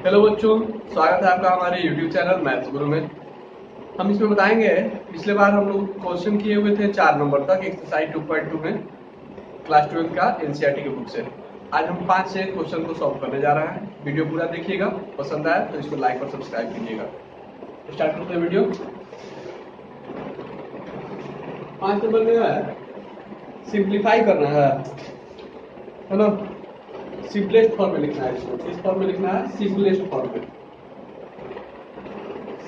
Hello बच्चों, स्वागत है आपका हमारे YouTube चैनल मैथ्स गुरु में। हम इसमें बताएंगे, पिछले बार हम लोग क्वेश्चन किए हुए थे 4 नंबर तक एक्सरसाइज 2.2 में क्लास 12 का एनसीईआरटी के बुक से। आज हम 5 से क्वेश्चन को सॉल्व करने जा रहे हैं। वीडियो पूरा देखिएगा, पसंद आए तो इसको लाइक और सब्सक्राइब कीजिएगा। स्टार्ट करते हैं वीडियो। 5 नंबर में है सिंप्लीफाई करना है ना। सिंपलेस्ट फॉर्म में लिखना है इसको। किस फॉर्म में लिखना है? सिंपलेस्ट फॉर्म में।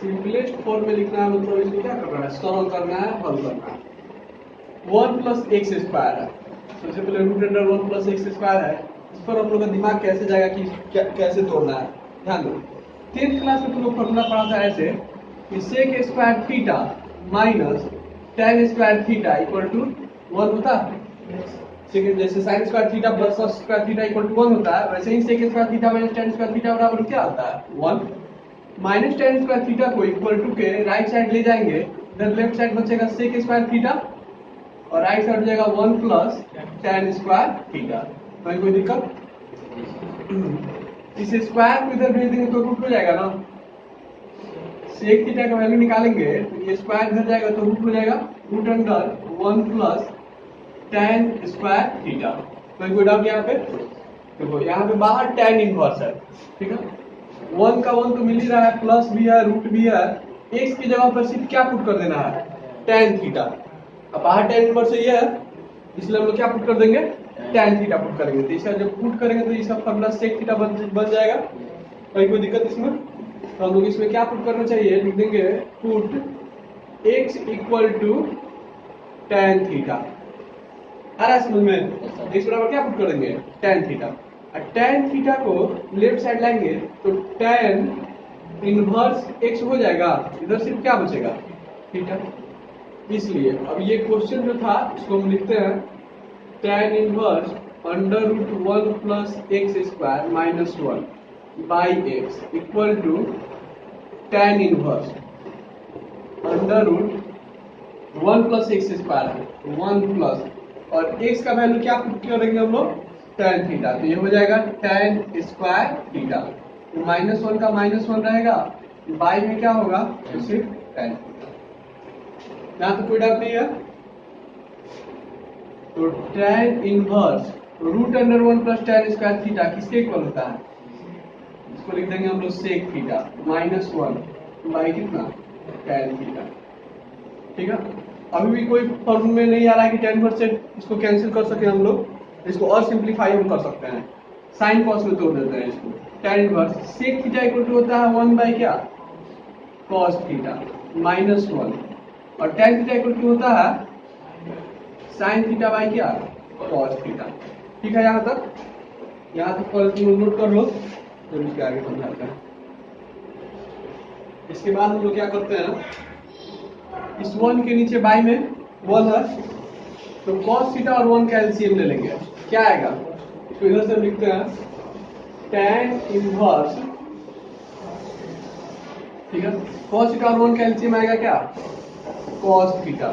सिंपलेस्ट फॉर्म में लिखना है मतलब इसको क्या करना है? सॉल्व करना है, हल करना है। 1 प्लस एक्स स्क्वायर है। सबसे पहले root under 1 plus x square है। इस पर आप लोग का दिमाग कैसे जाएगा कि कैसे तोड़ना है। ध्यान दो, 10th क्लास में तुम लोग फॉर्मूला पढ़ा था ऐसे कि sec square theta minus tan square theta equal to 1 होता है। जैसे sine square theta plus cos square theta equal to 1 होता है, वैसे ही sec square theta minus tan square theta बराबर क्या होता है? 1। माइनस tan स्क्वायर थीटा को इक्वल टू के राइट साइड ले जाएंगे, इधर लेफ्ट साइड बचेगा सेक स्क्वायर थीटा और राइट साइड हो जाएगा 1 प्लस tan स्क्वायर थीटा। कोई दिक्कत? इस स्क्वायर को इधर भेज देंगे तो रूट हो जाएगा ना। सेक थीटा का वैल्यू निकालेंगे तो ये स्क्वायर इधर जाएगा तो रूट हो जाएगा root under 1 plus tan square theta. कोई डाउट यहाँ पे? देखो यहाँ पे बाहर tan इनवर्स है, ठीक है। 1 का 1 तो मिल ही रहा है, प्लस भी है, रूट भी है। x की जगह पर सिर्फ क्या पुट कर देना है? tan theta. अब बाहर tan इनवर्स ये है, इसलिए हम लोग क्या पुट कर देंगे? tan थीटा पुट करेंगे। तो इसका जब पुट करेंगे तो इसका फॉर्मूला sec थीटा बन जाएगा। कोई दिक्कत इसमें? तो हम लोग इसमें क्या पुट करना चाहिए? लिख देंगे put x equal to tan theta. आ रहा है समझ में? x बराबर क्या पुट करेंगे? tan theta. और tan थीटा को लेफ्ट साइड लाएंगे तो tan इनवर्स x हो जाएगा, इधर सिर्फ क्या बचेगा? थीटा। इसलिए अब ये क्वेश्चन जो था इसको हम लिखते हैं tan inverse under root 1 plus x square minus 1 by x equal to tan inverse under root 1 plus x square है 1 प्लस और x का वैल्यू क्या पुट करेंगे हम लोग? tan theta. तो ये हो जाएगा tan स्क्वायर थीटा। तो -1 का -1 रहेगा, बाई में क्या होगा? तो सिर्फ tan थीटा। यहाँ तो कोई डाउट नहीं है। तो tan inverse root under 1 plus tan square theta किसके इक्वल होता है? इसको लिख देंगे हम लोग सेक थीटा -1 बाई कितना? tan theta. ठीक है। अभी भी कोई फॉर्मूला में नहीं आ रहा है कि tan इनवर्स से इसको कैंसिल कर सके हम लोग। इसको और सिंपलीफाई हम कर सकते हैं, साइन कॉस में तोड़ देते हैं इसको। tan inverse sec theta equal to होता है 1 बाई क्या? कॉस थीटा -1 और tan थीटा इक्वल टू होता है साइन थीटा बाई क्या? Cos theta. ठीक है, यहाँ तक तुम नोट कर लो, तो इसके आगे समझाते हैं। इसके बाद हम लोग क्या करते हैं, इस 1 के नीचे बाई में 1 है तो cos थीटा और 1 का एलसीएम ले लेंगे। क्या आएगा? इसको इधर से लिखते हैं tan इनवर्स, ठीक है। cos थीटा और 1 का एलसीएम आएगा क्या? cos theta.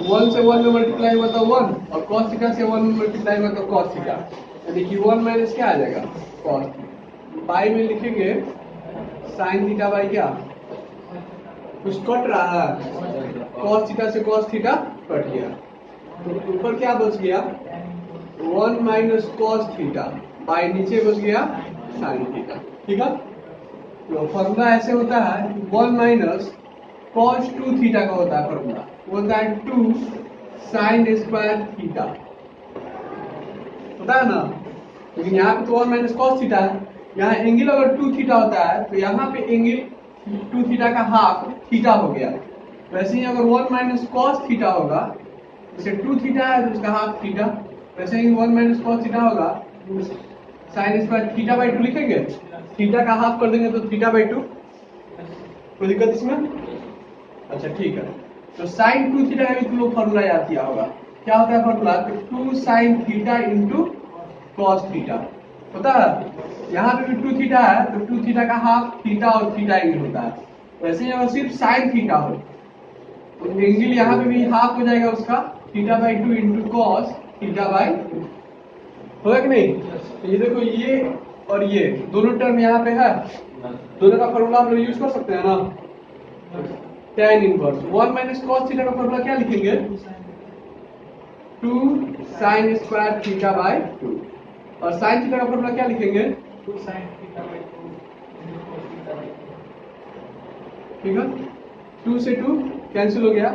1 से 1 में मल्टीप्लाई हुआ तो 1 और cos थीटा से 1 में मल्टीप्लाई हुआ तो cos थीटा, यानी कि 1 माइनस क्या आ जाएगा? cos theta. बाई में लिखेंगे sin थीटा बाई क्या? कुछ कट रहा है, cos थीटा से cos थीटा कट गया तो ऊपर क्या बच गया? 1 माइनस cos थीटा बाई नीचे बच गया sin थीटा। ठीक है। तो फॉर्मूला ऐसे होता है 1 माइनस cos 2 थीटा का होता है फॉर्मूला, वो होता है 2 sin स्क्वायर थीटा, होता है ना। लेकिन यहाँ पे तो 1 माइनस cos थीटा है। यहाँ एंगल अगर 2 थीटा होता है तो यहाँ पे एंगल 2 थीटा का हाफ थीटा हो गया। वैसे ही अगर 1 माइनस cos थीटा होगा, जैसे 2 थीटा है तो उसका हाफ थीटा, वैसे ही 1 माइनस cos थीटा होगा साइन स्क्वायर थीटा बाई 2 लिखेंगे, थीटा का हाफ कर देंगे तो थीटा बाई 2। कोई दिक्कत इसमें? अच्छा ठीक है। तो साइन 2 थीटा का भी तुम लोग फॉर्मूला याद किया होगा। क्या होता है formula? 2 sine theta into cos theta होता है। यहाँ पे भी 2 थीटा है तो 2 थीटा का हाफ थीटा और थीटा एंगल होता है। वैसे ही अगर सिर्फ साइन थीटा हो तो एंगल यहाँ पे भी हाफ हो जाएगा उसका, theta by 2 into cos theta by 2। होगा कि नहीं? ये देखो ये और ये दोनों टर्म यहाँ पे है, दोनों का फॉर्मूला हम लोग यूज कर सकते हैं ना। tan inverse 1 minus cos theta का फॉर्मूला क्या लिखेंगे? 2 sin स्क्वायर थीटा बाय 2। और sin थीटा का फॉर्मूला क्या लिखेंगे? 2 sin theta by 2 cos theta by 2। ठीक है, 2 से 2 कैंसिल हो गया।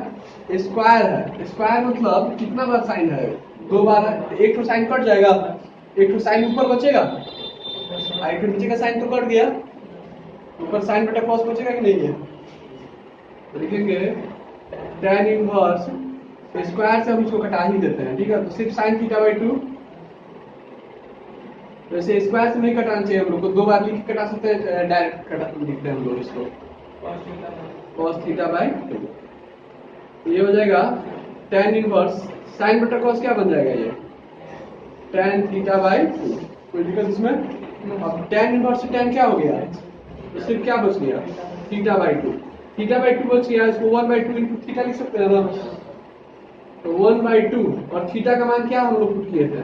स्क्वायर है, स्क्वायर मतलब कितना बार साइन है? 2 बार है। एक तो साइन कट जाएगा, एक तो साइन ऊपर बचेगा, एक तो नीचे का साइन तो कट गया, ऊपर साइन बटा कॉस बचेगा कि नहीं है? तो लिखेंगे tan इनवर्स स्क्वायर से हम इसको कटा ही देते हैं। ठीक है, तो सिर्फ sin थीटा बाय 2। वैसे स्क्वायर से नहीं कटाना चाहिए हम लोग को, 2 बार लिख के कटा सकते हैं, डायरेक्ट कटा लिखते हैं हम लोग इसको cos थीटा बाय 2। ये हो जाएगा tan इनवर्स sin बटा cos क्या बन जाएगा? ये tan थीटा बाय 2। कोई दिक्कत इसमें? अब tan इनवर्स से tan क्या हो गया? तो सिर्फ क्या बच गया? Theta by 2। थीटा बाय 2 बच गया, इसको 1 बाय 2 इंटू थीटा लिख सकते हैं ना। तो 1 बाय 2 और थीटा का मान क्या हम लोग पुट किए थे?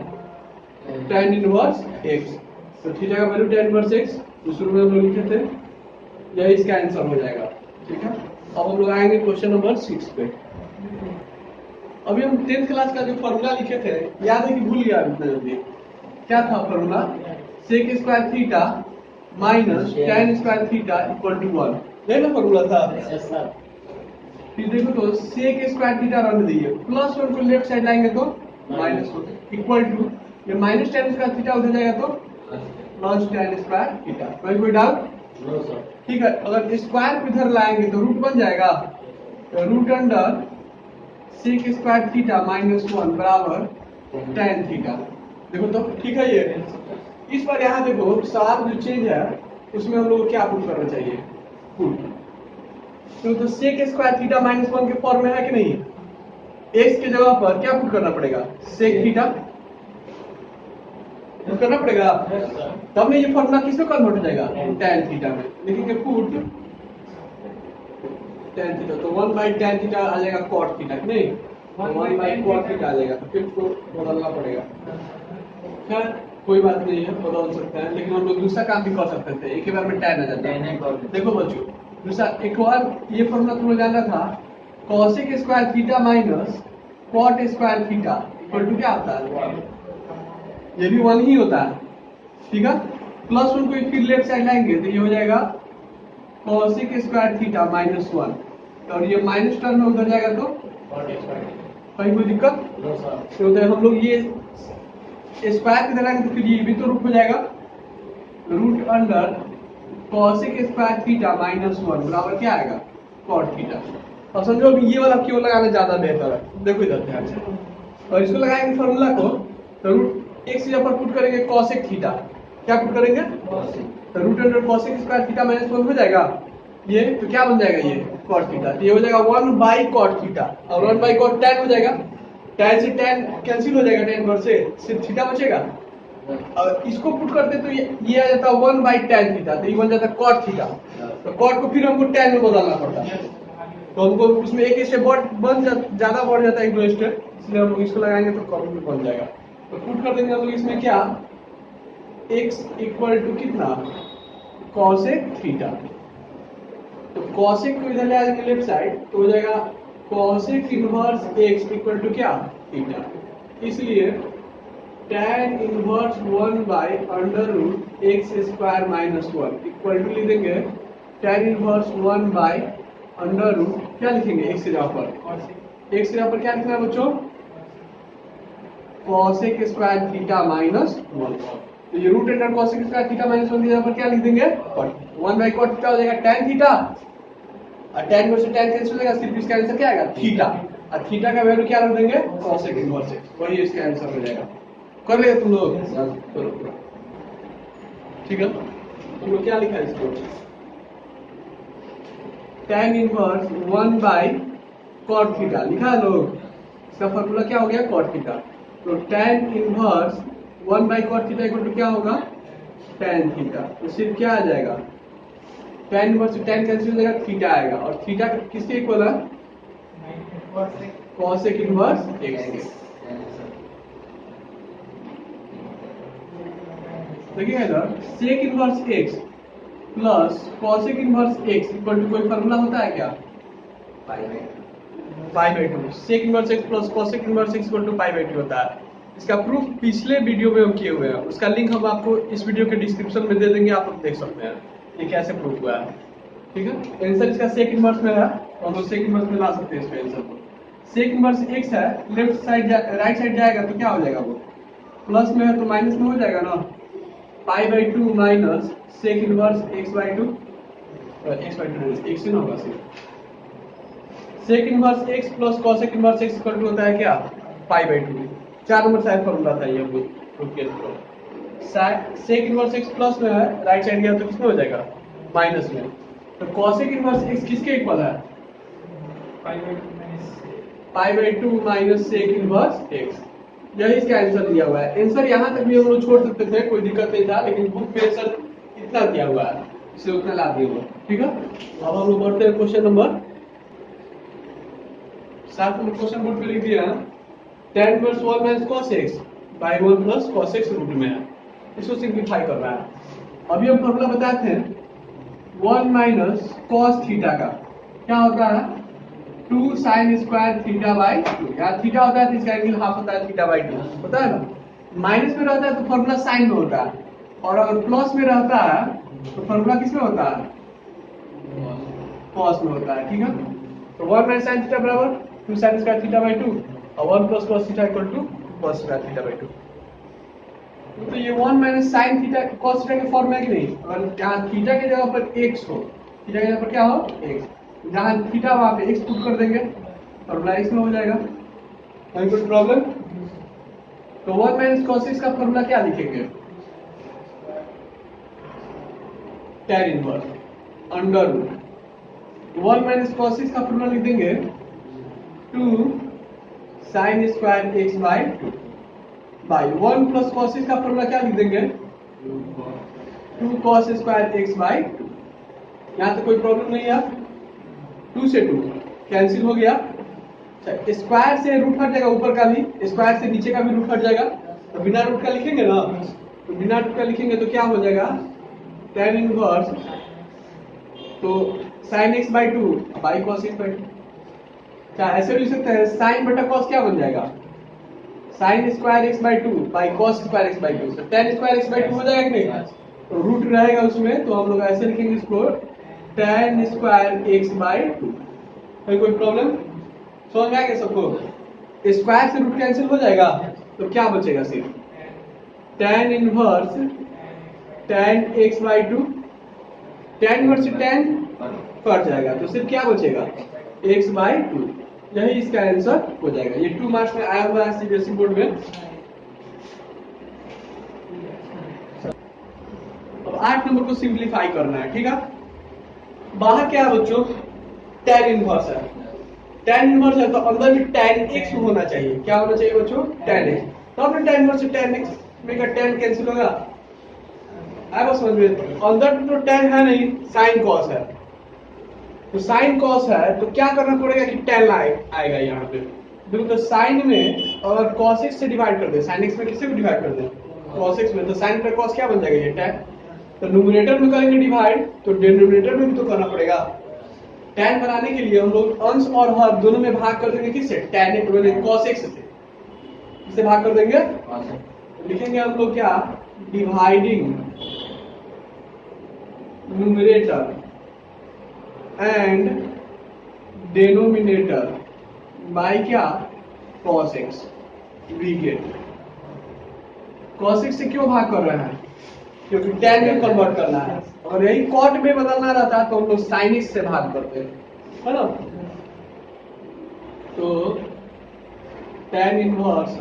tan inverse x। तो थीटा का वैल्यू tan इनवर्स x जो शुरू में हम लोग लिखे थे, यही इसका आंसर हो जाएगा। ठीक है, अब हम लोग आएंगे क्वेश्चन नंबर 6 पे। अभी हम 10th क्लास का जो फॉर्मूला लिखे थे, याद है कि भूल गया इतना जल्दी? क्या था formula? sec square theta minus tan square theta equal to 1। यही ना फॉर्मूला था? फिर देखो तो sec स्क्वायर थीटा रन दीजिए, प्लस 1 को लेफ्ट साइड लाएंगे तो माइनस 1 इक्वल टू ये माइनस tan स्क्वायर थीटा उधर जाएगा तो प्लस tan स्क्वायर थीटा। कोई डाउट? ठीक है, अगर स्क्वायर को इधर लाएंगे तो रूट बन जाएगा, तो root under sec square theta minus 1 बराबर tan थीटा। देखो तो ठीक है। ये इस बार यहाँ देखो सार जो चेंज है उसमें हम लोग को क्या पुट करना चाहिए? पुट। तो sec स्क्वायर थीटा माइनस 1 के फॉर्म में है कि नहीं? x के जगह पर क्या पुट करना पड़ेगा? sec थीटा पुट करना पड़ेगा, तब में ये फॉर्मूला किसमें कन्वर्ट हो जाएगा? tan थीटा में। लिखेंगे पुट tan थीटा, तो 1 बाई tan थीटा आ जाएगा cot थीटा, नहीं 1 बाई cot थीटा आ जाएगा। तो फिर इसको बदलना पड़ेगा। खैर कोई बात नहीं है, बदल सकते हैं, लेकिन हम लोग दूसरा काम भी कर सकते थे, एक ही बार में tan आ जाता है। देखो बच्चों, दूसरा एक और ये फॉर्मूला तुम लोग जानना था, cosec square theta minus cot square theta equal to क्या होता है? ये भी 1 ही होता है। ठीक है, प्लस 1 को फिर लेफ्ट साइड लाएंगे तो ये हो जाएगा cosec स्क्वायर थीटा माइनस 1, और ये माइनस टर्म में उधर जाएगा तो कहीं कोई दिक्कत? तो हम लोग ये स्क्वायर की तरह तो फिर ये भी तो रूट में जाएगा, root under cosec square theta minus 1 बराबर क्या आएगा? cot theta. और समझो अभी ये वाला क्यों लगाना ज्यादा बेहतर है, देखो इधर ध्यान से, और इसको लगाएंगे फॉर्मूला को, तो रूट x यहाँ पर पुट करेंगे cosec थीटा, क्या पुट करेंगे? तो root under cosec square theta minus 1 हो जाएगा ये, तो क्या बन जाएगा? ये cot थीटा। तो ये हो जाएगा 1 बाई cot थीटा, और 1 बाई cot tan हो जाएगा, tan से tan कैंसिल हो जाएगा, tan इनवर्स से सिर्फ थीटा बचेगा। और इसको पुट करते तो ये आ जाता 1 बाई tan थीटा, तो ये बन जाता cot थीटा। तो cot को फिर हमको tan में बदलना पड़ता है, तो हमको उसमें एक स्टेप ज्यादा बढ़ जाता है, एक दो स्टेप, इसलिए हम लोग इसको लगाएंगे तो कॉमन में बन जाएगा। तो पुट कर देंगे हम लोग इसमें क्या? x इक्वल टू कितना? cosec theta. तो cosec को इधर ले आएंगे लेफ्ट साइड, तो हो जाएगा cosec inverse x equal to क्या? थीटा। इसलिए tan inverse 1 by under root x square minus 1 equal to लिख देंगे tan inverse 1 by under root क्या लिखेंगे? x की जगह पर, x की जगह पर क्या लिखना है बच्चों? cosec square theta minus 1। तो ये root under cosec square theta minus 1 की जगह पर क्या लिख देंगे? 1 बाई cot थीटा हो जाएगा tan थीटा, और tan में से tan कैंसिल हो जाएगा, सिर्फ इसका आंसर क्या आएगा? थीटा। और थीटा का वैल्यू क्या रख देंगे? cosec इनवर्स x, वही इसका आंसर हो जाएगा। कर ले तुम लोग, करो। ठीक है, तुम लोग क्या लिखा है इसको? tan inverse 1 by cot theta लिखा है लोग, इसका फॉर्मूला क्या हो गया? cot theta. तो tan inverse 1 by cot theta equal to क्या होगा? tan theta. तो सिर्फ क्या आ जाएगा? tan इनवर्स से tan कैंसिल हो जाएगा, थीटा आएगा, और थीटा किसके इक्वल है? cosec inverse x। देखिए इधर sec inverse x plus cosec inverse x equal to कोई फॉर्मूला होता है क्या? Pi by two. Sec inverse x plus cosec inverse x equal to pi by two होता है। इसका प्रूफ पिछले वीडियो में हम किए हुए हैं, उसका लिंक हम आपको इस वीडियो के डिस्क्रिप्शन में दे देंगे, आप लोग देख सकते हैं ये कैसे प्रूफ हुआ है। ठीक है, आंसर इसका सेक इनवर्स में है तो हम लोग सेक इनवर्स में ला सकते हैं इसके आंसर को। सेक इनवर्स एक्स है, लेफ्ट साइड राइट साइड जाएगा तो क्या हो जाएगा, वो प्लस में है तो माइनस में हो जाएगा ना, pi by two minus sec inverse x by two, x by two x ही ना होगा सिर्फ, sec inverse x plus cosec inverse x equal to होता है क्या, पाई बाई टू। 4 नंबर शायद फॉर्मूला था ये प्रूफ के through. Sec inverse x plus में है, राइट साइड गया तो किसमें हो जाएगा, माइनस में। तो कॉसेक इनवर्स एक्स किसके इक्वल है, pi by two minus sec inverse x. यही इसका आंसर दिया हुआ है। आंसर यहाँ तक भी हम लोग छोड़ सकते थे, कोई दिक्कत नहीं था, लेकिन बुक में आंसर इतना दिया हुआ है, इसे उतना ला दिया हुआ। ठीक है, अब हम लोग बढ़ते हैं question number 7 number question board पे लिख दिया है, tan inverse 1 minus cos x by 1 plus cos x root में है, इसको सिंप्लीफाई करना है। अभी हम फॉर्मूला बताए थे 1 माइनस cos थीटा का क्या होता है, 2 sin स्क्वायर थीटा बाई 2। यहाँ थीटा होता है तो इसका एंगल हाफ होता है थीटा बाई 2, होता है ना। माइनस में रहता है तो फॉर्मूला साइन में होता है, और अगर प्लस में रहता है तो फॉर्मूला किस में होता है, cos में होता है। ठीक है, तो 1 माइनस sin थीटा बराबर 2 sin स्क्वायर थीटा बाई 2 और 1 plus cos theta equal to cos square theta by 2। तो ये 1 minus sin theta cos theta के फॉर्म है कि नहीं, और जहाँ थीटा की जगह पर x हो, थीटा की जगह पर क्या हो, x, जहाँ थीटा वहाँ पे x पुट कर देंगे फॉर्मूला x में हो जाएगा। कोई कुछ प्रॉब्लम? तो 1 माइनस cos x का फॉर्मूला क्या लिखेंगे, tan inverse under root 1 minus cos x का फॉर्मूला लिख देंगे 2 sin square x by 2 by 1 plus cos x का फॉर्मूला क्या लिख देंगे, 2 cos स्क्वायर x बाई 2। यहाँ तो कोई प्रॉब्लम नहीं है, 2 से 2 कैंसिल हो गया। स्क्वायर से रूट हट जाएगा, ऊपर का भी स्क्वायर से नीचे का भी रूट हट जाएगा, तो बिना रूट का लिखेंगे ना, तो बिना रूट का लिखेंगे तो क्या हो जाएगा, tan इनवर्स तो sin x by 2 by cos x by 2। क्या ऐसे लिख सकते हैं, साइन बटा cos क्या बन जाएगा, sine square x by 2 by cos square x by 2, तो tan स्क्वायर x बाई 2 हो जाएगा कि नहीं, तो रूट रहेगा उसमें, तो हम लोग ऐसे लिखेंगे इसको tan स्क्वायर x बाई 2। कोई प्रॉब्लम? समझ में आ गया सबको? स्क्वायर से रूट कैंसिल हो जाएगा तो क्या बचेगा, सिर्फ tan inverse tan x by 2, tan inverse से tan कट जाएगा तो सिर्फ क्या बचेगा, x बाई 2। यही इसका आंसर हो जाएगा। ये 2 मार्क्स में आया हुआ है सीबीएसई बोर्ड में। अब 8 नंबर को सिंप्लीफाई करना है। ठीक है, बाहर क्या है बच्चों, tan इनवर्स है, tan इनवर्स है तो अंदर भी tan x होना चाहिए। क्या होना चाहिए बच्चों, tan x। तो आपने tan इनवर्स से tan x में का tan कैंसिल होगा, आएगा समझ में। अंदर तो tan है नहीं, sin cos है, तो sin cos है तो क्या करना पड़ेगा कि tan आएगा यहाँ पे। देखो तो sin में अगर cos x से डिवाइड कर दे, sin x में किससे डिवाइड कर दे, cos x में, तो sin पर cos क्या बन जाएगा, ये tan। तो न्यूमरेटर में करेंगे डिवाइड तो डिनोमिनेटर में भी तो करना पड़ेगा। tan बनाने के लिए हम लोग अंश और हर दोनों में भाग कर देंगे, किससे, tan cos x से, इससे भाग कर देंगे। लिखेंगे हम लोग क्या, dividing numerator and denominator by क्या, cos x। We get cos x से क्यों भाग कर रहे हैं, क्योंकि tan में कन्वर्ट करना है, और यही cot में बदलना रहता है तो हम लोग sin x से भाग करते हैं, है ना। तो tan इनवर्स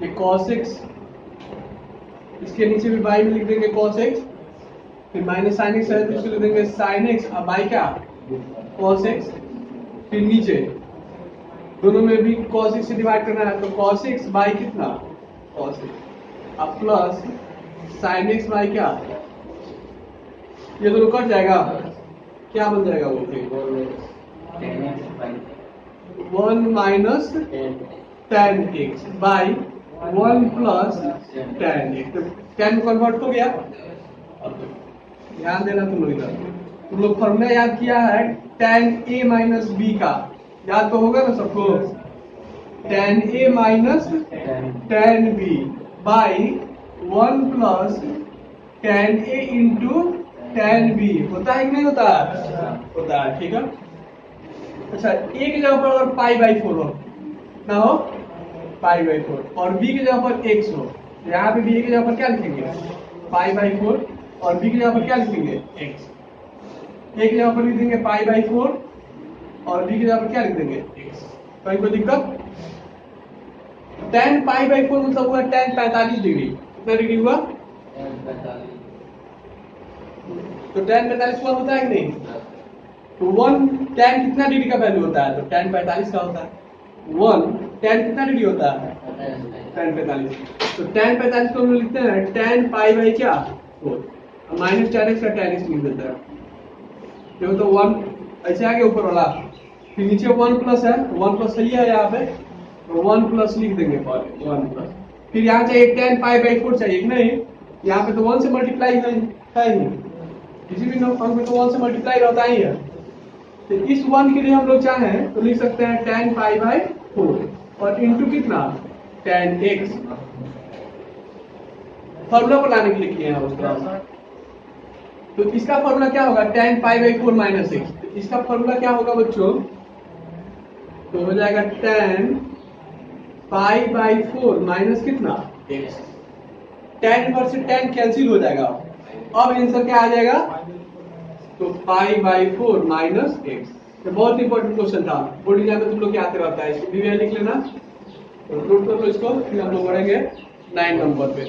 ये cos x, इसके नीचे भी बाई में लिख देंगे cos x, फिर माइनस sin x है तो इसको लिख देंगे sin x, अब बाई क्या, cos x, फिर नीचे दोनों में भी cos x से डिवाइड करना है तो cos x बाई कितना, cos x, अब प्लस sin x बाई क्या, ये दोनों कट जाएगा, क्या बन जाएगा वो, 1 minus tan x by 1 plus tan x। तो tan कन्वर्ट हो गया, ध्यान देना तुम लोग इधर। तुम लोग फॉर्मूला याद किया है tan a माइनस बी का, याद तो होगा ना सबको। tan a minus tan b by 1 plus tan a into tan b, होता है कि नहीं होता है? होता है, ठीक है। अच्छा, a की जगह पर अगर पाई बाई 4 हो ना हो, पाई बाई 4, और b की जगह पर x हो, यहाँ पे b की जगह पर क्या लिखेंगे? पाई बाई 4, और b की जगह पर क्या लिखेंगे? x। a की जगह पर लिख देंगे पाई बाई 4, और b की जगह पर क्या लिख देंगे? x। कहीं कोई दिक्कत? tan पाई बाई 4 मतलब हुआ tan 45 डिग्री। कितना डिग्री हुआ? तो tan 45 हुआ, होता है कि नहीं? तो 1 tan कितना डिग्री का वैल्यू होता है? तो tan 45 का होता है। 1 tan कितना डिग्री होता है? tan 45। तो tan 45 को हम लोग लिखते हैं tan पाई बाई क्या? 4, माइनस tan x का tan x लिख देता है। देखो तो 1 ऐसे आगे ऊपर वाला, फिर नीचे 1 प्लस है, 1 प्लस सही है यहाँ पे, तो 1 प्लस लिख देंगे पहले, 1 प्लस। फिर यहाँ चाहिए tan पाई बाई 4 चाहिए कि नहीं? यहाँ पे तो 1 से मल्टीप्लाई है ही नहीं, किसी भी अंक में तो 1 से मल्टीप्लाई रहता ही है। तो इस 1 के लिए हम लोग चाहें तो लिख सकते हैं tan पाई बाई 4 और इंटू कितना? tan x। फॉर्मूला को लाने के लिए किए हैं उसका। तो इसका फॉर्मूला क्या होगा? tan pi by 4 minus x. तो इसका फॉर्मूला क्या होगा बच्चों? तो हो जाएगा tan पाई बाई 4 माइनस कितना? x। tan इनवर्स से tan कैंसिल हो जाएगा, अब आंसर क्या आ जाएगा? तो पाई बाई 4 माइनस एक्स। तो बहुत इंपॉर्टेंट क्वेश्चन था, बोर्ड एग्जाम में तुम लोग के आते रहता है, इसको भी लिख लेना, तो नोट कर लो इसको। फिर हम लोग बढ़ेंगे 9 नंबर पे।